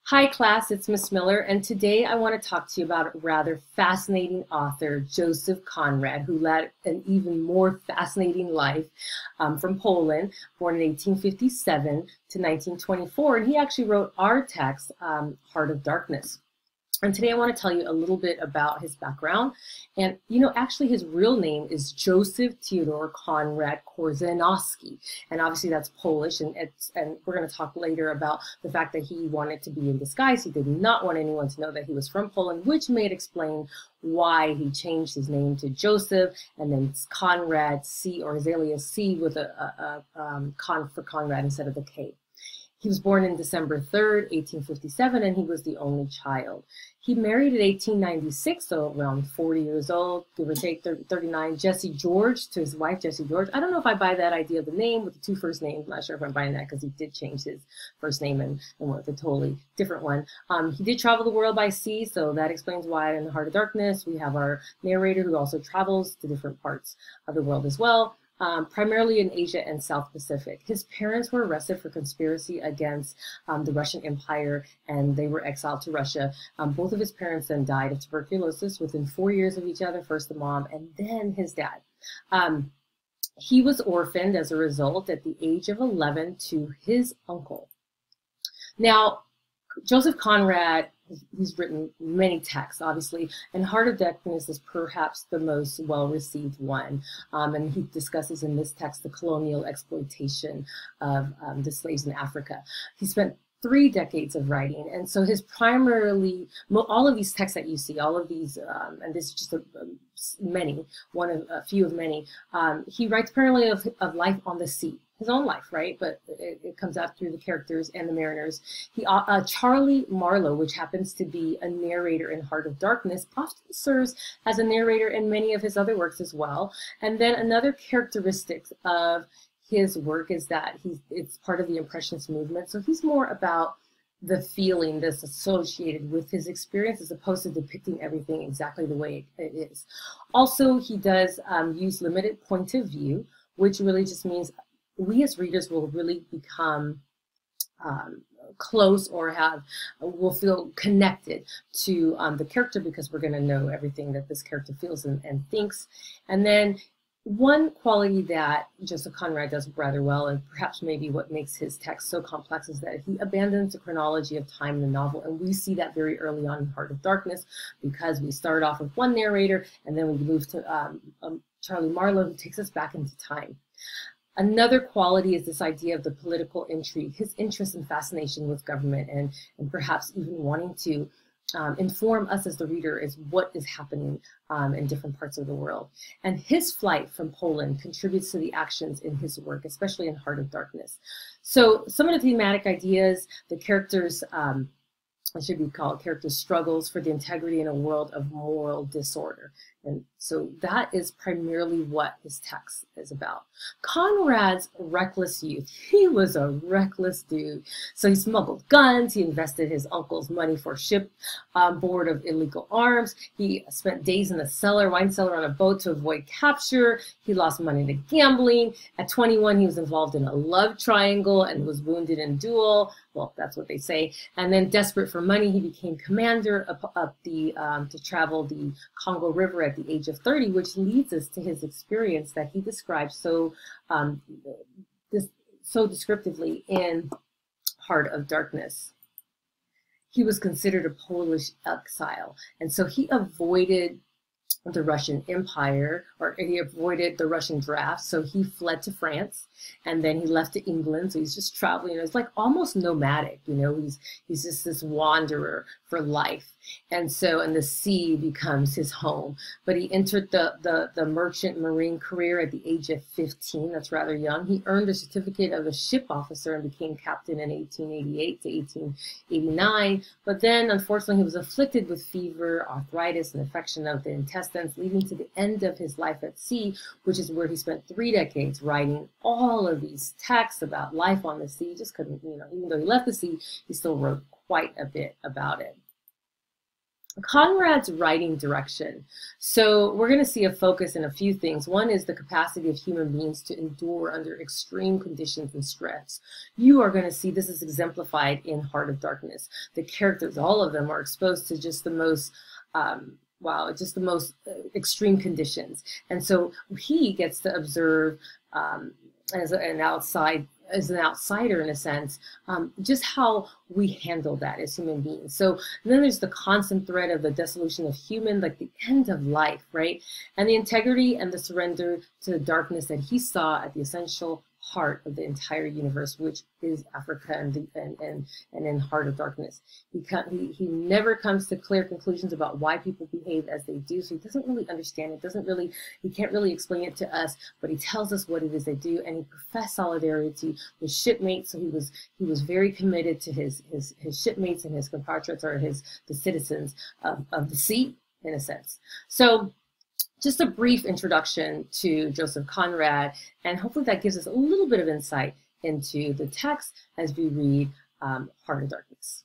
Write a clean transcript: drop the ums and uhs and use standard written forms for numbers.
Hi class, it's Miss Miller, and today I want to talk to you about a rather fascinating author, Joseph Conrad, who led an even more fascinating life from Poland, born in 1857 to 1924, and he actually wrote our text, Heart of Darkness. And today I want to tell you a little bit about his background. And, actually his real name is Joseph Theodore Conrad Korzeniowski. And obviously that's Polish. And we're going to talk later about the fact that he wanted to be in disguise. He did not want anyone to know that he was from Poland, which may explain why he changed his name to Joseph, and then Conrad C, or Azalea C, with a con for Conrad instead of the K. He was born in December 3rd, 1857, and he was the only child. He married in 1896, so around 40 years old, give or take 39, Jessie George, to his wife, Jessie George. I don't know if I buy that idea of the name with the two first names. I'm not sure if I'm buying that because he did change his first name and went with a totally different one. He did travel the world by sea, so that explains why in the Heart of Darkness we have our narrator who also travels to different parts of the world as well. Primarily in Asia and South Pacific. His parents were arrested for conspiracy against the Russian Empire, and they were exiled to Russia. Both of his parents then died of tuberculosis within 4 years of each other, first the mom and then his dad. He was orphaned as a result at the age of 11 to his uncle. Now, Joseph Conrad, he's written many texts, obviously, and Heart of Darkness is perhaps the most well-received one. And he discusses in this text the colonial exploitation of the slaves in Africa. He spent 3 decades of writing, and so his primarily, all of these texts that you see, all of these, and this is just a few of many, he writes primarily of life on the sea. His own life, right? But it comes out through the characters and the mariners. Charlie Marlowe, which happens to be a narrator in Heart of Darkness, often serves as a narrator in many of his other works as well. And then another characteristic of his work is that it's part of the Impressionist movement. So he's more about the feeling that's associated with his experience as opposed to depicting everything exactly the way it is. Also, he does use limited point of view, which really just means we as readers will really become close or will feel connected to the character because we're going to know everything that this character feels and thinks. And then one quality that Joseph Conrad does rather well, and perhaps maybe what makes his text so complex, is that he abandons the chronology of time in the novel. And we see that very early on in Heart of Darkness because we start off with one narrator and then we move to Charlie Marlowe, who takes us back into time. Another quality is this idea of the political intrigue, his interest and fascination with government, and perhaps even wanting to inform us as the reader as what is happening in different parts of the world. And his flight from Poland contributes to the actions in his work, especially in Heart of Darkness. So some of the thematic ideas, the characters, it should be called character struggles for the integrity in a world of moral disorder. And so that is primarily what his text is about. Conrad's reckless youth. He was a reckless dude. So he smuggled guns. He invested his uncle's money for a ship on board of illegal arms. He spent days in the wine cellar on a boat to avoid capture. He lost money to gambling. At 21, he was involved in a love triangle and was wounded in a duel. Well, that's what they say. And then, desperate for money, he became commander to travel the Congo River at the age of 30, which leads us to his experience that he describes so descriptively in Heart of Darkness. He was considered a Polish exile, and so he avoided the Russian Empire, or he avoided the Russian draft, so he fled to France, and then he left to England. So he's just traveling. It's like almost nomadic, he's just this wanderer for life. And the sea becomes his home. But he entered the merchant marine career at the age of 15. That's rather young. He earned a certificate of a ship officer and became captain in 1888 to 1889. But then, unfortunately, he was afflicted with fever, arthritis, and infection of the intestines, leading to the end of his life at sea, which is where he spent 3 decades writing all of these texts about life on the sea. He just couldn't, even though he left the sea, he still wrote quite a bit about it. Conrad's writing direction. So we're going to see a focus in a few things. One is the capacity of human beings to endure under extreme conditions and stress. You are going to see this is exemplified in Heart of Darkness. The characters, all of them, are exposed to just the most extreme conditions. And so he gets to observe as an outsider in a sense, just how we handle that as human beings. So then there's the constant threat of the dissolution of human, like the end of life, right? And the integrity and the surrender to the darkness that he saw at the essential heart of the entire universe, which is Africa and in Heart of Darkness. He never comes to clear conclusions about why people behave as they do, so he doesn't really understand it. He can't really explain it to us, but he tells us what it is they do, and he professed solidarity with shipmates. So he was very committed to his shipmates and his compatriots, or the citizens of the sea, in a sense. So just a brief introduction to Joseph Conrad, and hopefully that gives us a little bit of insight into the text as we read Heart of Darkness.